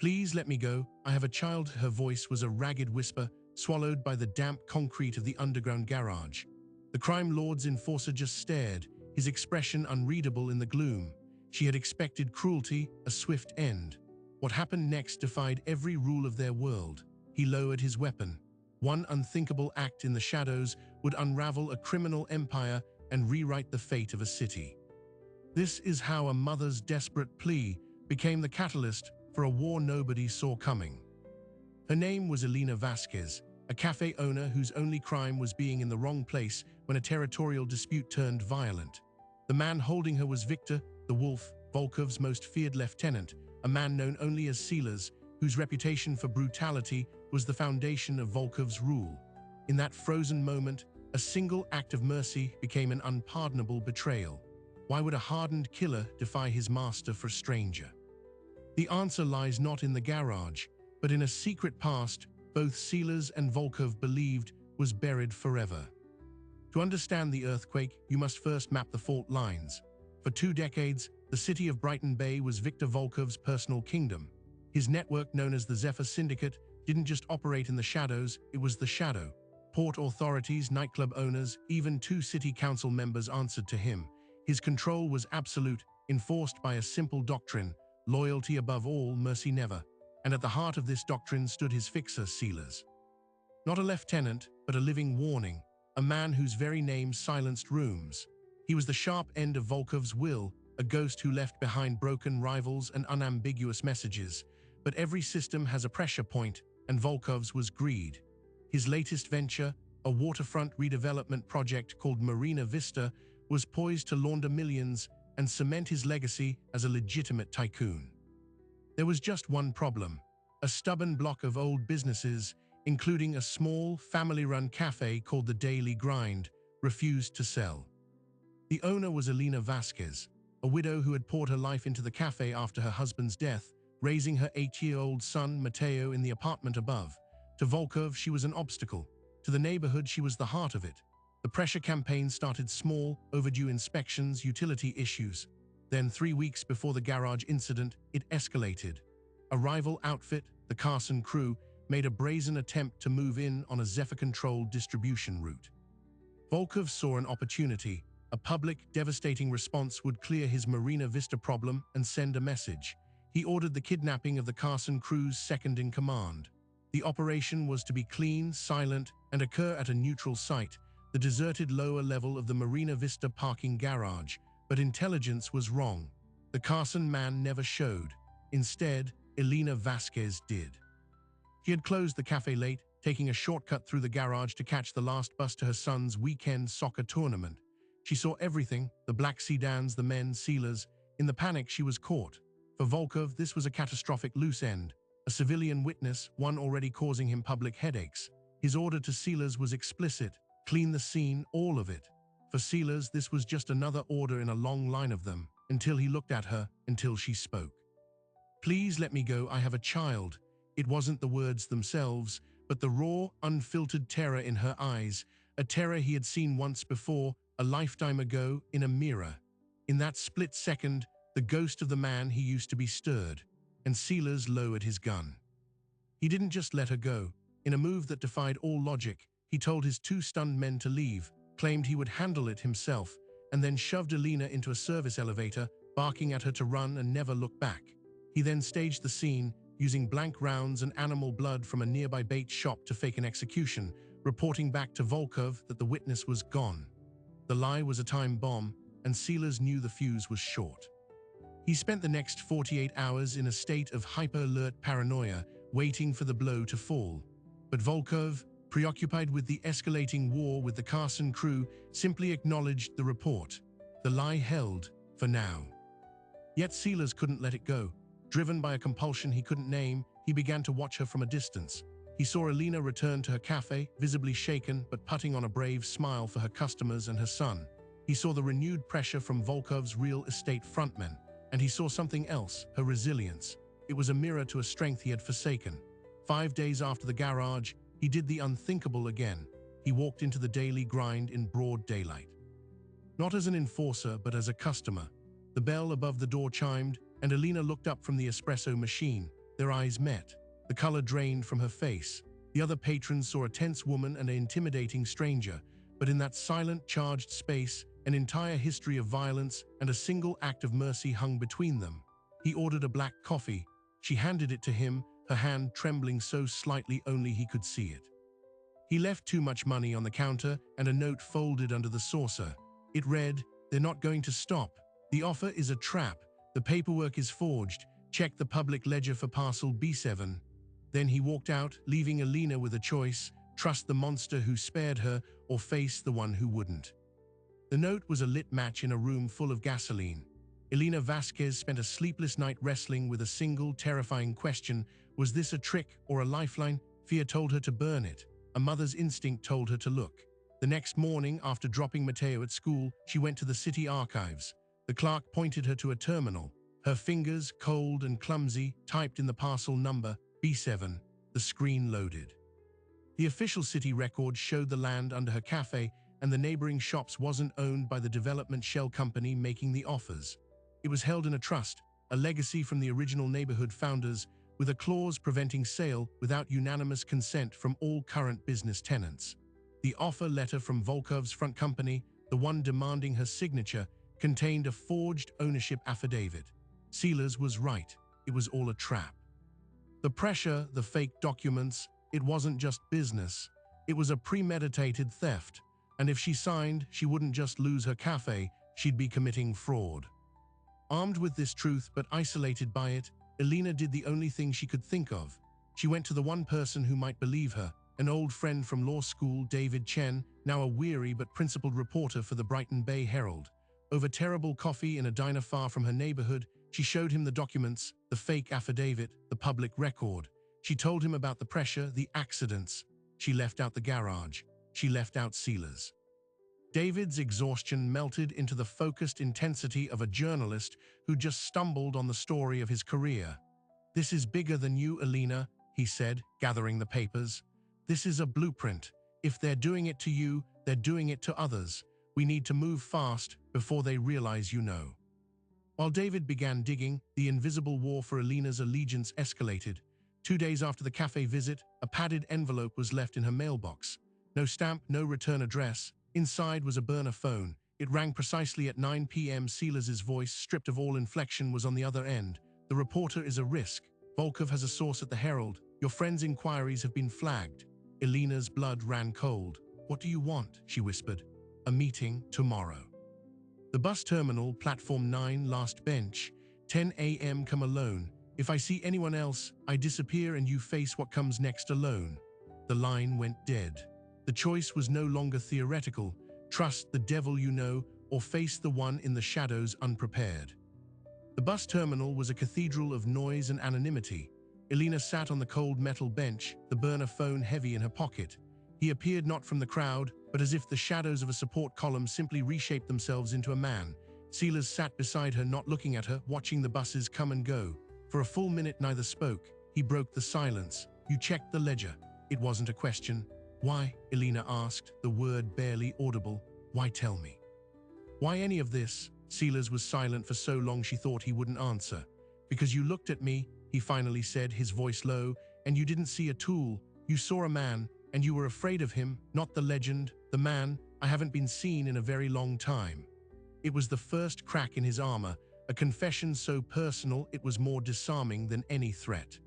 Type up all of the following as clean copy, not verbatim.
Please let me go. I have a child. Her voice was a ragged whisper, swallowed by the damp concrete of the underground garage. The crime lord's enforcer just stared, his expression unreadable in the gloom. She had expected cruelty, a swift end. What happened next defied every rule of their world. He lowered his weapon. One unthinkable act in the shadows would unravel a criminal empire and rewrite the fate of a city. This is how a mother's desperate plea became the catalyst for a war nobody saw coming. Her name was Elena Vasquez, a cafe owner whose only crime was being in the wrong place when a territorial dispute turned violent. The man holding her was Victor, the Wolf, Volkov's most feared lieutenant, a man known only as Silas, whose reputation for brutality was the foundation of Volkov's rule. In that frozen moment, a single act of mercy became an unpardonable betrayal. Why would a hardened killer defy his master for a stranger? The answer lies not in the garage, but in a secret past both Silas and Volkov believed was buried forever. To understand the earthquake, you must first map the fault lines. For 2 decades, the city of Brighton Bay was Victor Volkov's personal kingdom. His network, known as the Zephyr Syndicate, didn't just operate in the shadows, it was the shadow. Port authorities, nightclub owners, even 2 city council members answered to him. His control was absolute, enforced by a simple doctrine: loyalty above all, mercy never. And at the heart of this doctrine stood his fixer, Silas. Not a lieutenant, but a living warning, a man whose very name silenced rooms. He was the sharp end of Volkov's will, a ghost who left behind broken rivals and unambiguous messages. But every system has a pressure point, and Volkov's was greed. His latest venture, a waterfront redevelopment project called Marina Vista, was poised to launder millions and cement his legacy as a legitimate tycoon. There was just one problem. A stubborn block of old businesses, including a small, family-run cafe called the Daily Grind, refused to sell. The owner was Elena Vasquez, a widow who had poured her life into the cafe after her husband's death, raising her 8-year-old son, Mateo, in the apartment above. To Volkov, she was an obstacle. To the neighborhood, she was the heart of it. The pressure campaign started small, overdue inspections, utility issues. Then 3 weeks before the garage incident, it escalated. A rival outfit, the Carson Crew, made a brazen attempt to move in on a Zephyr-controlled distribution route. Volkov saw an opportunity. A public, devastating response would clear his Marina Vista problem and send a message. He ordered the kidnapping of the Carson Crew's second-in-command. The operation was to be clean, silent, and occur at a neutral site, the deserted lower level of the Marina Vista parking garage. But intelligence was wrong. The Carson man never showed. Instead, Elena Vasquez did. She had closed the cafe late, taking a shortcut through the garage to catch the last bus to her son's weekend soccer tournament. She saw everything, the black sedans, the men, Silas. In the panic, she was caught. For Volkov, this was a catastrophic loose end. A civilian witness, one already causing him public headaches. His order to Silas was explicit: clean the scene, all of it. For Silas, this was just another order in a long line of them, until he looked at her, until she spoke. Please let me go, I have a child. It wasn't the words themselves, but the raw, unfiltered terror in her eyes, a terror he had seen once before, a lifetime ago, in a mirror. In that split second, the ghost of the man he used to be stirred, and Silas lowered his gun. He didn't just let her go. In a move that defied all logic, he told his 2 stunned men to leave, claimed he would handle it himself, and then shoved Elena into a service elevator, barking at her to run and never look back. He then staged the scene, using blank rounds and animal blood from a nearby bait shop to fake an execution, reporting back to Volkov that the witness was gone. The lie was a time bomb, and Silas knew the fuse was short. He spent the next 48 hours in a state of hyper-alert paranoia, waiting for the blow to fall. But Volkov, preoccupied with the escalating war with the Carson Crew, simply acknowledged the report. The lie held, for now. Yet Silas couldn't let it go. Driven by a compulsion he couldn't name, he began to watch her from a distance. He saw Elena return to her cafe, visibly shaken but putting on a brave smile for her customers and her son. He saw the renewed pressure from Volkov's real estate frontmen, and he saw something else, her resilience. It was a mirror to a strength he had forsaken. 5 days after the garage, he did the unthinkable again. He walked into the Daily Grind in broad daylight. Not as an enforcer, but as a customer. The bell above the door chimed, and Elena looked up from the espresso machine. Their eyes met. The color drained from her face. The other patrons saw a tense woman and an intimidating stranger, but in that silent, charged space, an entire history of violence and a single act of mercy hung between them. He ordered a black coffee. She handed it to him, her hand trembling so slightly only he could see it. He left too much money on the counter and a note folded under the saucer. It read, "They're not going to stop. The offer is a trap. The paperwork is forged. Check the public ledger for parcel B7. Then he walked out, leaving Alina with a choice: trust the monster who spared her or face the one who wouldn't. The note was a lit match in a room full of gasoline. Elena Vasquez spent a sleepless night wrestling with a single terrifying question: was this a trick or a lifeline? Fear told her to burn it. A mother's instinct told her to look. The next morning, after dropping Mateo at school, she went to the city archives. The clerk pointed her to a terminal. Her fingers, cold and clumsy, typed in the parcel number, B7. The screen loaded. The official city record showed the land under her cafe, and the neighboring shops wasn't owned by the development shell company making the offers. It was held in a trust, a legacy from the original neighborhood founders, with a clause preventing sale without unanimous consent from all current business tenants. The offer letter from Volkov's front company, the one demanding her signature, contained a forged ownership affidavit. Sealers was right. It was all a trap. The pressure, the fake documents, it wasn't just business. It was a premeditated theft. And if she signed, she wouldn't just lose her cafe, she'd be committing fraud. Armed with this truth but isolated by it, Elena did the only thing she could think of. She went to the one person who might believe her, an old friend from law school, David Chen, now a weary but principled reporter for the Brighton Bay Herald. Over terrible coffee in a diner far from her neighborhood, she showed him the documents, the fake affidavit, the public record. She told him about the pressure, the accidents. She left out the garage. She left out Sealers. David's exhaustion melted into the focused intensity of a journalist who just stumbled on the story of his career. "This is bigger than you, Elena," he said, gathering the papers. "This is a blueprint. If they're doing it to you, they're doing it to others. We need to move fast before they realize you know." While David began digging, the invisible war for Elena's allegiance escalated. 2 days after the cafe visit, a padded envelope was left in her mailbox. No stamp, no return address. Inside was a burner phone. It rang precisely at 9 p.m. Sealers' voice, stripped of all inflection, was on the other end. "The reporter is a risk. Volkov has a source at the Herald. Your friend's inquiries have been flagged." Elena's blood ran cold. "What do you want?" she whispered. "A meeting tomorrow." The bus terminal, platform 9, last bench. 10 a.m. Come alone. If I see anyone else, I disappear and you face what comes next alone. The line went dead. The choice was no longer theoretical. Trust the devil you know, or face the one in the shadows unprepared. The bus terminal was a cathedral of noise and anonymity. Elena sat on the cold metal bench, the burner phone heavy in her pocket. He appeared not from the crowd, but as if the shadows of a support column simply reshaped themselves into a man. Sealers sat beside her, not looking at her, watching the buses come and go. For a full minute neither spoke. He broke the silence. "You checked the ledger." It wasn't a question. "Why?" Elena asked, the word barely audible. "Why tell me? Why any of this?" Sealers was silent for so long she thought he wouldn't answer. "Because you looked at me," he finally said, his voice low, "and you didn't see a tool. You saw a man, and you were afraid of him, not the legend, the man. I haven't been seen in a very long time." It was the first crack in his armor, a confession so personal it was more disarming than any threat.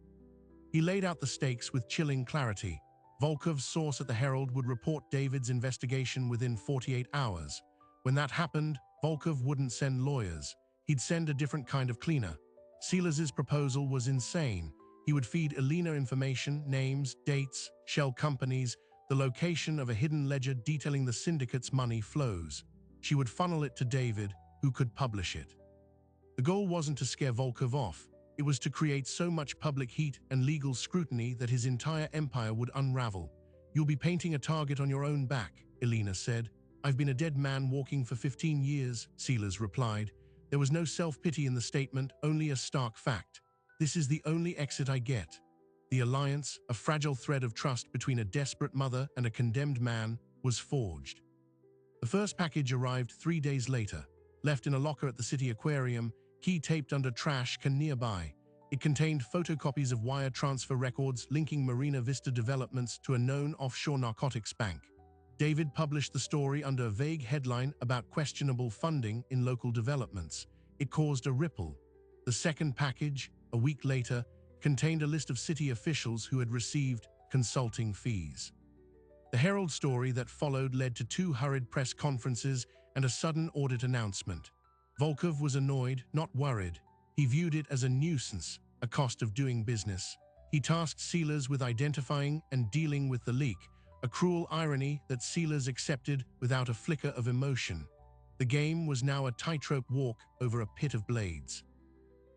He laid out the stakes with chilling clarity. Volkov's source at the Herald would report David's investigation within 48 hours. When that happened, Volkov wouldn't send lawyers. He'd send a different kind of cleaner. Sealers' proposal was insane. He would feed Elena information, names, dates, shell companies, the location of a hidden ledger detailing the syndicate's money flows. She would funnel it to David, who could publish it. The goal wasn't to scare Volkov off. It was to create so much public heat and legal scrutiny that his entire empire would unravel. "You'll be painting a target on your own back," Elena said. "I've been a dead man walking for 15 years, Sealers replied. There was no self-pity in the statement, only a stark fact. "This is the only exit I get." The alliance, a fragile thread of trust between a desperate mother and a condemned man, was forged. The first package arrived 3 days later, left in a locker at the city aquarium, key taped under trash can nearby. It contained photocopies of wire transfer records linking Marina Vista developments to a known offshore narcotics bank. David published the story under a vague headline about questionable funding in local developments. It caused a ripple. The second package, a week later, contained a list of city officials who had received consulting fees. The Herald story that followed led to 2 hurried press conferences and a sudden audit announcement. Volkov was annoyed, not worried. He viewed it as a nuisance, a cost of doing business. He tasked sealers with identifying and dealing with the leak, a cruel irony that sealers accepted without a flicker of emotion. The game was now a tightrope walk over a pit of blades.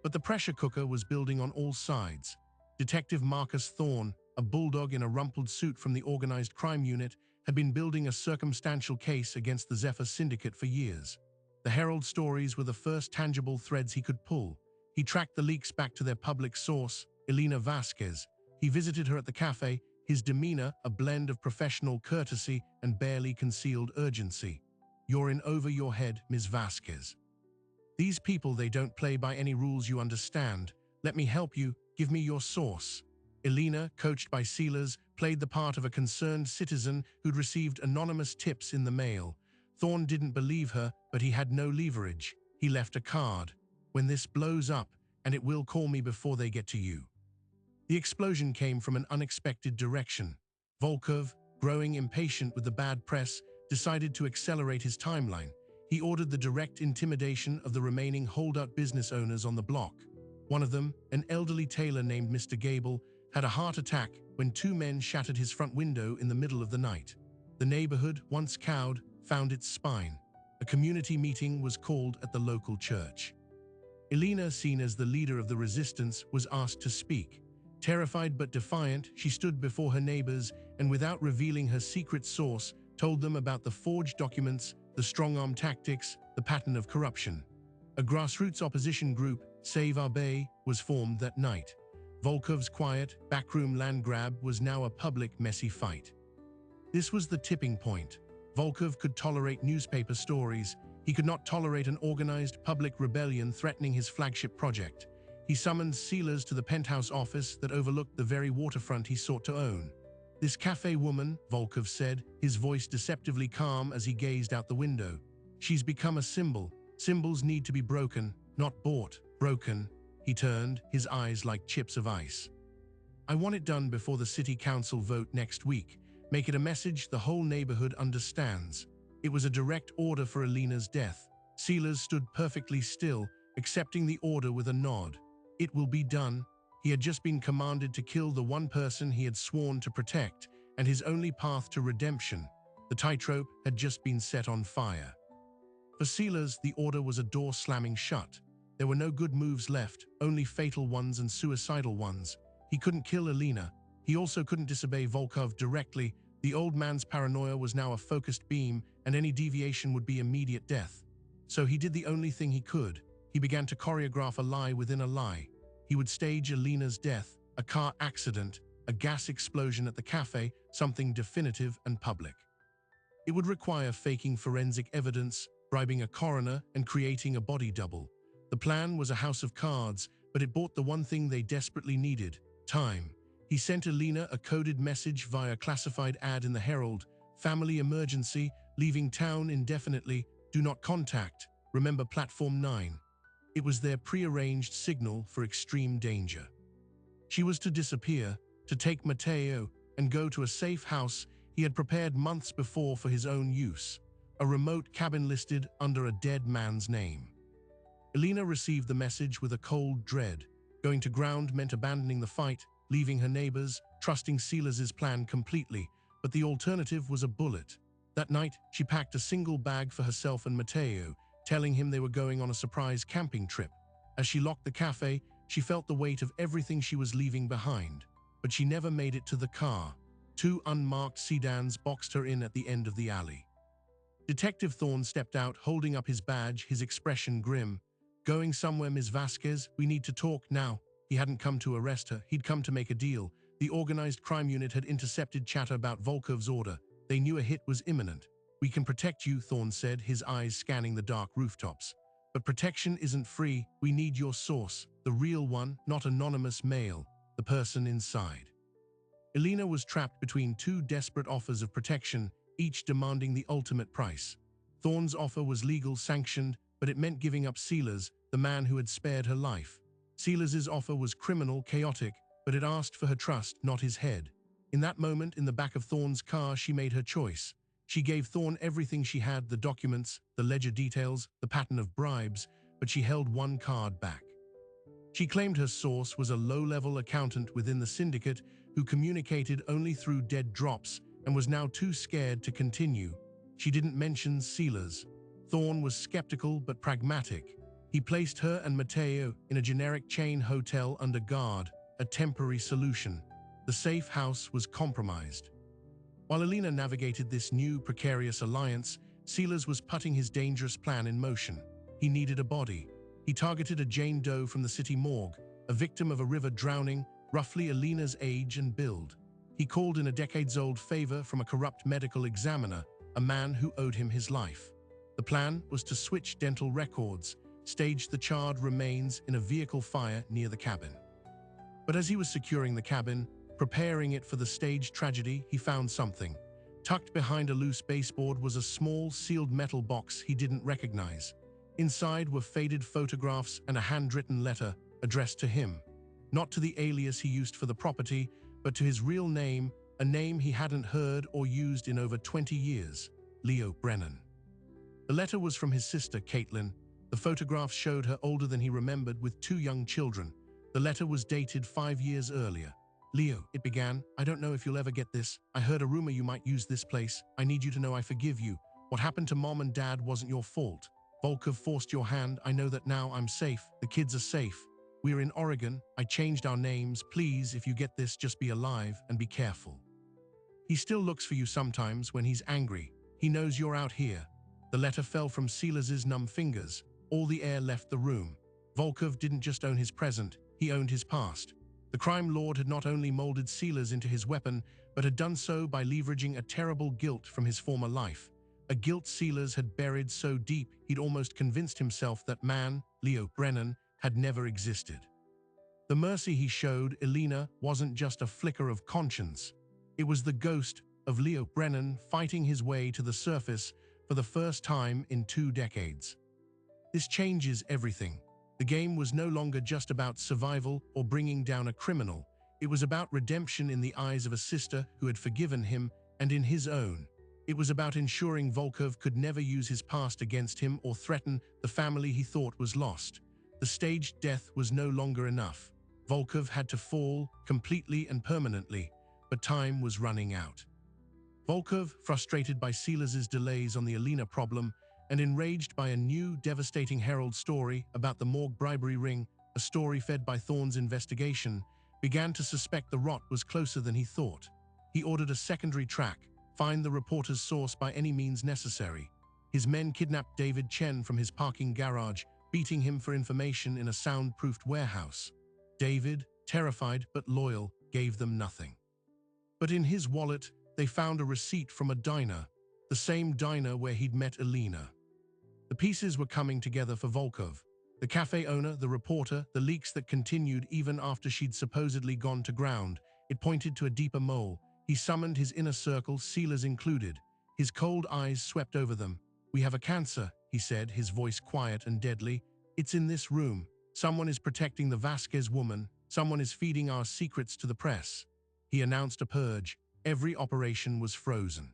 But the pressure cooker was building on all sides. Detective Marcus Thorne, a bulldog in a rumpled suit from the organized crime unit, had been building a circumstantial case against the Zephyr Syndicate for years. The Herald stories were the first tangible threads he could pull. He tracked the leaks back to their public source, Elena Vasquez. He visited her at the cafe, his demeanor a blend of professional courtesy and barely concealed urgency. "You're in over your head, Ms. Vasquez. These people, they don't play by any rules you understand. Let me help you, give me your source." Elena, coached by sealers, played the part of a concerned citizen who'd received anonymous tips in the mail. Thorne didn't believe her, but he had no leverage. He left a card. "When this blows up, and it will call me before they get to you." The explosion came from an unexpected direction. Volkov, growing impatient with the bad press, decided to accelerate his timeline. He ordered the direct intimidation of the remaining holdout business owners on the block. One of them, an elderly tailor named Mr. Gable, had a heart attack when 2 men shattered his front window in the middle of the night. The neighborhood, once cowed, found its spine. A community meeting was called at the local church. Elena, seen as the leader of the resistance, was asked to speak. Terrified but defiant, she stood before her neighbors and, without revealing her secret source, told them about the forged documents, the strong-arm tactics, the pattern of corruption. A grassroots opposition group, Save Our Bay, was formed that night. Volkov's quiet, backroom land grab was now a public, messy fight. This was the tipping point. Volkov could tolerate newspaper stories. He could not tolerate an organized public rebellion threatening his flagship project. He summoned sealers to the penthouse office that overlooked the very waterfront he sought to own. "This cafe woman," Volkov said, his voice deceptively calm as he gazed out the window. "She's become a symbol. Symbols need to be broken, not bought. Broken." He turned, his eyes like chips of ice. "I want it done before the city council vote next week. Make it a message the whole neighborhood understands." It was a direct order for Elena's death. Sealers stood perfectly still, accepting the order with a nod. It will be done. He had just been commanded to kill the one person he had sworn to protect, and his only path to redemption. The tightrope had just been set on fire. For sealers, the order was a door slamming shut. There were no good moves left, only fatal ones and suicidal ones. He couldn't kill Elena. He also couldn't disobey Volkov directly. The old man's paranoia was now a focused beam, and any deviation would be immediate death. So he did the only thing he could. He began to choreograph a lie within a lie. He would stage Elena's death, a car accident, a gas explosion at the cafe, something definitive and public. It would require faking forensic evidence, bribing a coroner, and creating a body double. The plan was a house of cards, but it bought the one thing they desperately needed: time. He sent Elena a coded message via classified ad in the Herald: "Family emergency, leaving town indefinitely, do not contact, remember platform 9. It was their prearranged signal for extreme danger. She was to disappear, to take Mateo, and go to a safe house he had prepared months before for his own use, a remote cabin listed under a dead man's name. Elena received the message with a cold dread. Going to ground meant abandoning the fight, leaving her neighbors, trusting Sealers' plan completely, but the alternative was a bullet. That night, she packed a single bag for herself and Mateo, telling him they were going on a surprise camping trip. As she locked the cafe, she felt the weight of everything she was leaving behind. But she never made it to the car. 2 unmarked sedans boxed her in at the end of the alley. Detective Thorne stepped out, holding up his badge, his expression grim. "Going somewhere, Ms. Vasquez? We need to talk now." He hadn't come to arrest her, he'd come to make a deal. The organized crime unit had intercepted chatter about Volkov's order. They knew a hit was imminent. "We can protect you," Thorne said, his eyes scanning the dark rooftops. But protection isn't free. We need your source, the real one, not anonymous mail, the person inside. Elena was trapped between two desperate offers of protection, each demanding the ultimate price. Thorne's offer was legal, sanctioned, but it meant giving up Silas, the man who had spared her life. Silas's offer was criminal, chaotic, but it asked for her trust, not his head. In that moment, in the back of Thorne's car, she made her choice. She gave Thorne everything she had, the documents, the ledger details, the pattern of bribes, but she held one card back. She claimed her source was a low-level accountant within the syndicate who communicated only through dead drops and was now too scared to continue. She didn't mention Silas. Thorne was skeptical but pragmatic. He placed her and Matteo in a generic chain hotel under guard, a temporary solution. The safe house was compromised. While Elena navigated this new, precarious alliance, Silas was putting his dangerous plan in motion. He needed a body. He targeted a Jane Doe from the city morgue, a victim of a river drowning, roughly Elena's age and build. He called in a decades-old favor from a corrupt medical examiner, a man who owed him his life. The plan was to switch dental records, stage the charred remains in a vehicle fire near the cabin. But as he was securing the cabin, preparing it for the staged tragedy, he found something. Tucked behind a loose baseboard was a small, sealed metal box he didn't recognize. Inside were faded photographs and a handwritten letter addressed to him. Not to the alias he used for the property, but to his real name, a name he hadn't heard or used in over 20 years, Leo Brennan. The letter was from his sister, Caitlin. The photographs showed her older than he remembered, with two young children. The letter was dated 5 years earlier. Leo, it began, I don't know if you'll ever get this. I heard a rumor you might use this place. I need you to know I forgive you. What happened to Mom and Dad wasn't your fault. Volkov forced your hand. I know that now. I'm safe. The kids are safe. We're in Oregon. I changed our names. Please, if you get this, just be alive and be careful. He still looks for you sometimes when he's angry. He knows you're out here. The letter fell from Silas's numb fingers. All the air left the room. Volkov didn't just own his present, he owned his past. The crime lord had not only molded Silas into his weapon, but had done so by leveraging a terrible guilt from his former life. A guilt Silas had buried so deep he'd almost convinced himself that man, Leo Brennan, had never existed. The mercy he showed Elena wasn't just a flicker of conscience. It was the ghost of Leo Brennan fighting his way to the surface for the first time in 2 decades. This changes everything. The game was no longer just about survival or bringing down a criminal. It was about redemption in the eyes of a sister who had forgiven him and in his own. It was about ensuring Volkov could never use his past against him or threaten the family he thought was lost. The staged death was no longer enough. Volkov had to fall completely and permanently, but time was running out. Volkov, frustrated by Silas's delays on the Elena problem and enraged by a new, devastating Herald story about the morgue bribery ring, a story fed by Thorne's investigation, began to suspect the rot was closer than he thought. He ordered a secondary track, find the reporter's source by any means necessary. His men kidnapped David Chen from his parking garage, beating him for information in a soundproofed warehouse. David, terrified but loyal, gave them nothing. But in his wallet, they found a receipt from a diner, the same diner where he'd met Elena. The pieces were coming together for Volkov. The cafe owner, the reporter, the leaks that continued even after she'd supposedly gone to ground. It pointed to a deeper mole. He summoned his inner circle, Silas included. His cold eyes swept over them. "We have a cancer," he said, his voice quiet and deadly. "It's in this room. Someone is protecting the Vasquez woman. Someone is feeding our secrets to the press." He announced a purge. Every operation was frozen.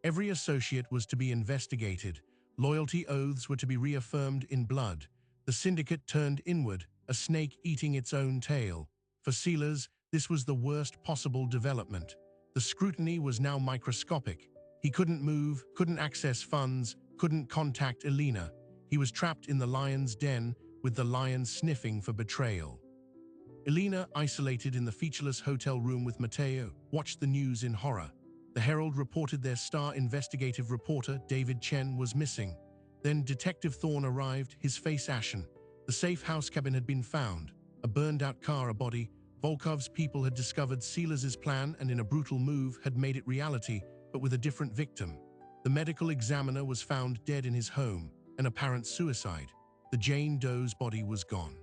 Every associate was to be investigated. Loyalty oaths were to be reaffirmed in blood. The syndicate turned inward, a snake eating its own tail. For Silas, this was the worst possible development. The scrutiny was now microscopic. He couldn't move, couldn't access funds, couldn't contact Elena. He was trapped in the lion's den, with the lion sniffing for betrayal. Elena, isolated in the featureless hotel room with Matteo, watched the news in horror. The Herald reported their star investigative reporter, David Chen, was missing. Then Detective Thorne arrived, his face ashen. The safe house cabin had been found. A burned-out car, a body. Volkov's people had discovered Silas's plan and in a brutal move had made it reality, but with a different victim. The medical examiner was found dead in his home, an apparent suicide. The Jane Doe's body was gone.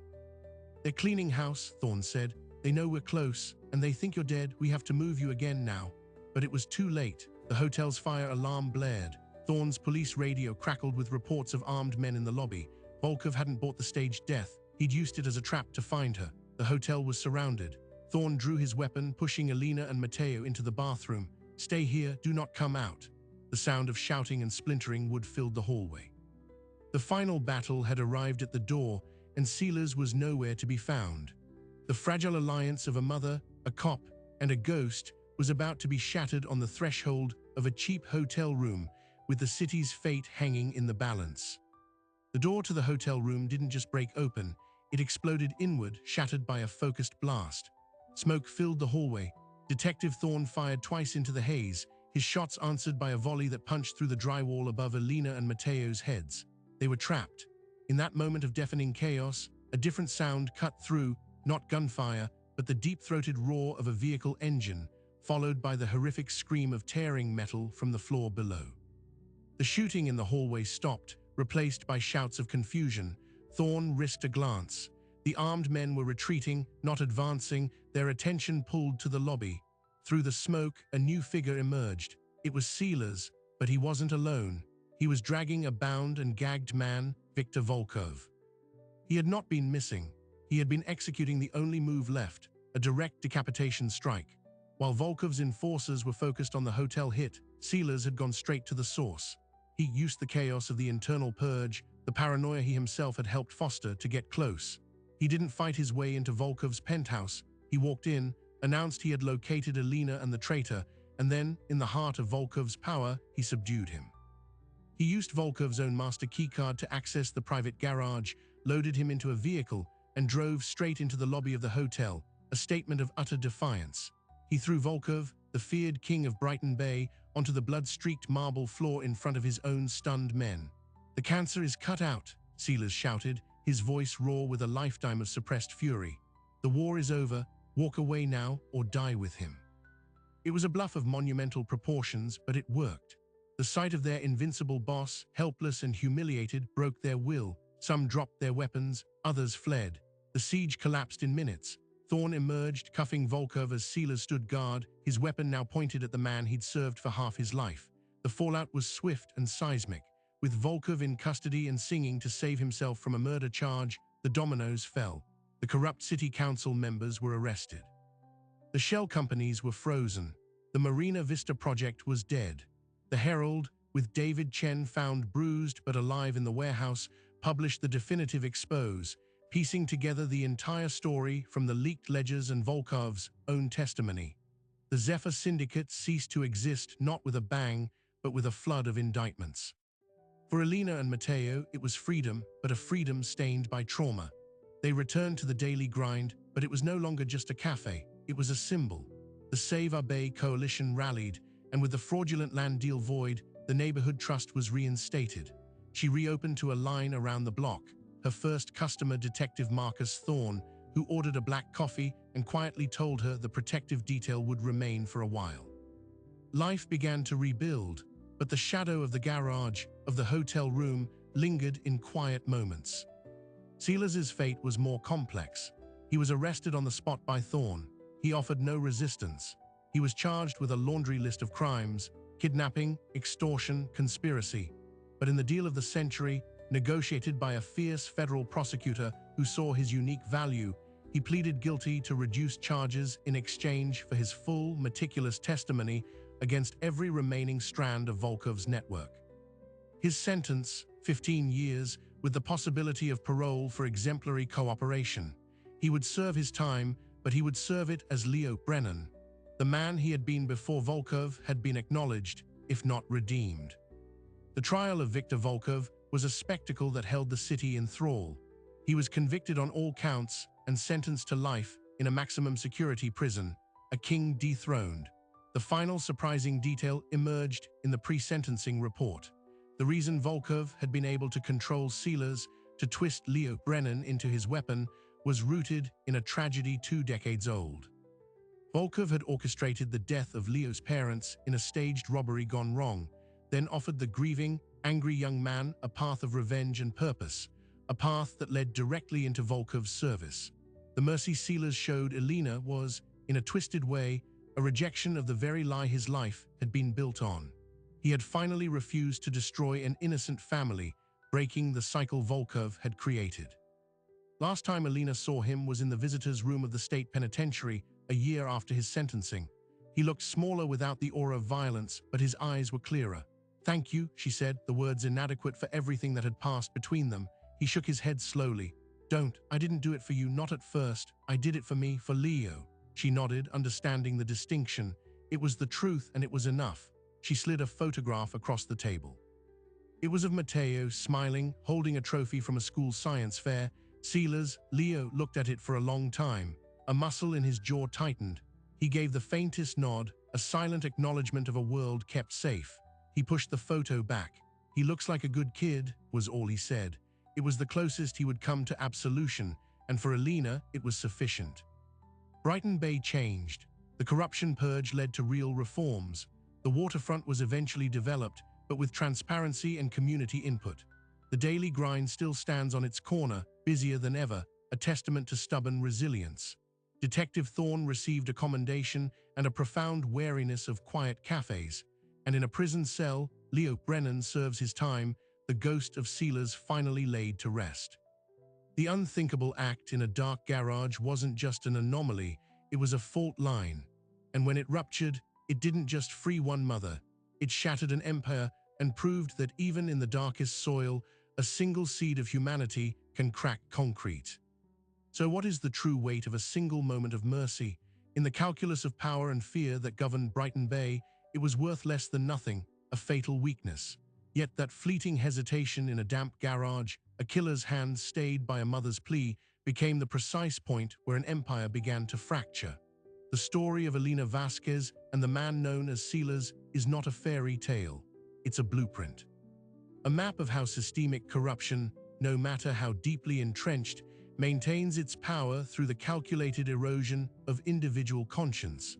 "They're cleaning house," Thorne said. "They know we're close, and they think you're dead. We have to move you again now." But it was too late. The hotel's fire alarm blared. Thorne's police radio crackled with reports of armed men in the lobby. Volkov hadn't bought the staged death. He'd used it as a trap to find her. The hotel was surrounded. Thorne drew his weapon, pushing Alina and Matteo into the bathroom. "Stay here, do not come out." The sound of shouting and splintering wood filled the hallway. The final battle had arrived at the door, and Silas was nowhere to be found. The fragile alliance of a mother, a cop, and a ghost was about to be shattered on the threshold of a cheap hotel room, with the city's fate hanging in the balance. The door to the hotel room didn't just break open, it exploded inward, shattered by a focused blast. Smoke filled the hallway. Detective Thorne fired twice into the haze, his shots answered by a volley that punched through the drywall above Alina and Matteo's heads. They were trapped. In that moment of deafening chaos, a different sound cut through, not gunfire, but the deep-throated roar of a vehicle engine, followed by the horrific scream of tearing metal from the floor below. The shooting in the hallway stopped, replaced by shouts of confusion. Thorne risked a glance. The armed men were retreating, not advancing, their attention pulled to the lobby. Through the smoke, a new figure emerged. It was Silas, but he wasn't alone. He was dragging a bound and gagged man, Viktor Volkov. He had not been missing. He had been executing the only move left, a direct decapitation strike. While Volkov's enforcers were focused on the hotel hit, Silas had gone straight to the source. He used the chaos of the internal purge, the paranoia he himself had helped foster, to get close. He didn't fight his way into Volkov's penthouse. He walked in, announced he had located Alina and the traitor, and then, in the heart of Volkov's power, he subdued him. He used Volkov's own master keycard to access the private garage, loaded him into a vehicle, and drove straight into the lobby of the hotel, a statement of utter defiance. He threw Volkov, the feared king of Brighton Bay, onto the blood-streaked marble floor in front of his own stunned men. "The cancer is cut out," Silas shouted, his voice raw with a lifetime of suppressed fury. "The war is over. Walk away now or die with him." It was a bluff of monumental proportions, but it worked. The sight of their invincible boss, helpless and humiliated, broke their will. Some dropped their weapons, others fled. The siege collapsed in minutes. Thorne emerged, cuffing Volkov as Silas stood guard, his weapon now pointed at the man he'd served for half his life. The fallout was swift and seismic. With Volkov in custody and singing to save himself from a murder charge, the dominoes fell. The corrupt city council members were arrested. The shell companies were frozen. The Marina Vista project was dead. The Herald, with David Chen found bruised but alive in the warehouse, published the definitive expose, piecing together the entire story from the leaked ledgers and Volkov's own testimony. The Zephyr Syndicate ceased to exist not with a bang, but with a flood of indictments. For Alina and Matteo, it was freedom, but a freedom stained by trauma. They returned to the daily grind, but it was no longer just a cafe, it was a symbol. The Save Our Bay coalition rallied, and with the fraudulent land deal void, the neighborhood trust was reinstated. She reopened to a line around the block. Her first customer, Detective Marcus Thorne, who ordered a black coffee and quietly told her the protective detail would remain for a while. Life began to rebuild, but the shadow of the garage, of the hotel room, lingered in quiet moments. Silas's fate was more complex. He was arrested on the spot by Thorne. He offered no resistance. He was charged with a laundry list of crimes: kidnapping, extortion, conspiracy. But in the deal of the century, negotiated by a fierce federal prosecutor who saw his unique value, he pleaded guilty to reduced charges in exchange for his full, meticulous testimony against every remaining strand of Volkov's network. His sentence, 15 years, with the possibility of parole for exemplary cooperation. He would serve his time, but he would serve it as Leo Brennan. The man he had been before Volkov had been acknowledged, if not redeemed. The trial of Viktor Volkov was a spectacle that held the city in thrall. He was convicted on all counts and sentenced to life in a maximum security prison, a king dethroned. The final surprising detail emerged in the pre-sentencing report. The reason Volkov had been able to control Silas, to twist Leo Brennan into his weapon, was rooted in a tragedy 2 decades old. Volkov had orchestrated the death of Leo's parents in a staged robbery gone wrong, then offered the grieving, angry young man a path of revenge and purpose. a path that led directly into Volkov's service. The mercy sealers showed Elena was, in a twisted way, a rejection of the very lie his life had been built on. He had finally refused to destroy an innocent family, breaking the cycle Volkov had created. Last time Elena saw him was in the visitor's room of the state penitentiary, a year after his sentencing. He looked smaller without the aura of violence, but his eyes were clearer. "Thank you," she said, the words inadequate for everything that had passed between them. He shook his head slowly. "Don't. I didn't do it for you, not at first. I did it for me, for Leo." She nodded, understanding the distinction. It was the truth, and it was enough. She slid a photograph across the table. It was of Matteo, smiling, holding a trophy from a school science fair. Sealers. Leo looked at it for a long time. A muscle in his jaw tightened. He gave the faintest nod, a silent acknowledgement of a world kept safe. He pushed the photo back. "He looks like a good kid," was all he said. It was the closest he would come to absolution, and for Elena, it was sufficient. Brighton Bay changed. The corruption purge led to real reforms. The waterfront was eventually developed, but with transparency and community input. The daily grind still stands on its corner, busier than ever, a testament to stubborn resilience. Detective Thorne received a commendation and a profound wariness of quiet cafes. And in a prison cell, Leo Brennan serves his time, the ghost of Sealers finally laid to rest. The unthinkable act in a dark garage wasn't just an anomaly, it was a fault line. And when it ruptured, it didn't just free one mother. It shattered an empire and proved that even in the darkest soil, a single seed of humanity can crack concrete. So what is the true weight of a single moment of mercy? In the calculus of power and fear that governed Brighton Bay, it was worth less than nothing, a fatal weakness. Yet that fleeting hesitation in a damp garage, a killer's hand stayed by a mother's plea, became the precise point where an empire began to fracture. The story of Elena Vasquez and the man known as Sealers is not a fairy tale. It's a blueprint. A map of how systemic corruption, no matter how deeply entrenched, maintains its power through the calculated erosion of individual conscience,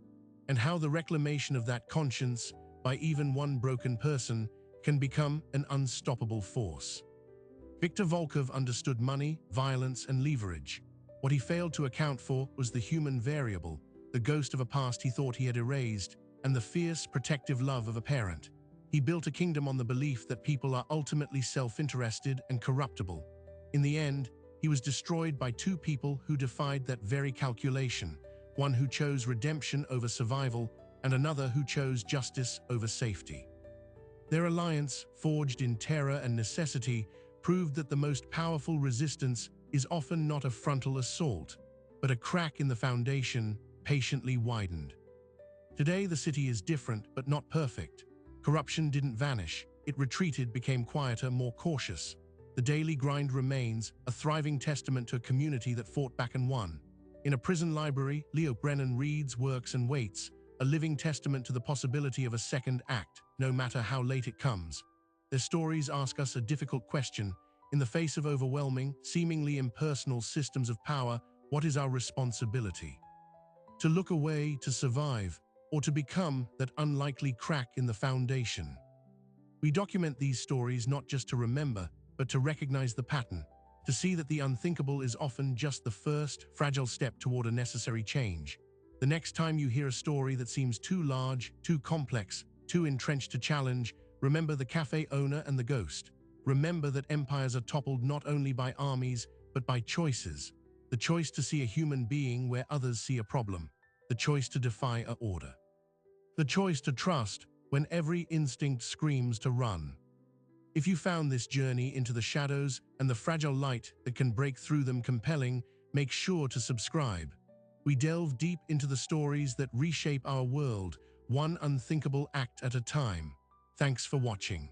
and how the reclamation of that conscience, by even one broken person, can become an unstoppable force. Viktor Volkov understood money, violence, and leverage. What he failed to account for was the human variable, the ghost of a past he thought he had erased, and the fierce, protective love of a parent. He built a kingdom on the belief that people are ultimately self-interested and corruptible. In the end, he was destroyed by two people who defied that very calculation, one who chose redemption over survival, and another who chose justice over safety. Their alliance, forged in terror and necessity, proved that the most powerful resistance is often not a frontal assault, but a crack in the foundation, patiently widened. Today, the city is different, but not perfect. Corruption didn't vanish. It retreated, became quieter, more cautious. The daily grind remains, a thriving testament to a community that fought back and won. In a prison library, Leo Brennan reads, works, and waits, a living testament to the possibility of a second act, no matter how late it comes. Their stories ask us a difficult question. In the face of overwhelming, seemingly impersonal systems of power, what is our responsibility? To look away, to survive, or to become that unlikely crack in the foundation? We document these stories not just to remember, but to recognize the pattern, to see that the unthinkable is often just the first, fragile step toward a necessary change. The next time you hear a story that seems too large, too complex, too entrenched to challenge, remember the cafe owner and the ghost. Remember that empires are toppled not only by armies, but by choices. The choice to see a human being where others see a problem. The choice to defy an order. The choice to trust when every instinct screams to run. If you found this journey into the shadows and the fragile light that can break through them compelling, make sure to subscribe. We delve deep into the stories that reshape our world, one unthinkable act at a time. Thanks for watching.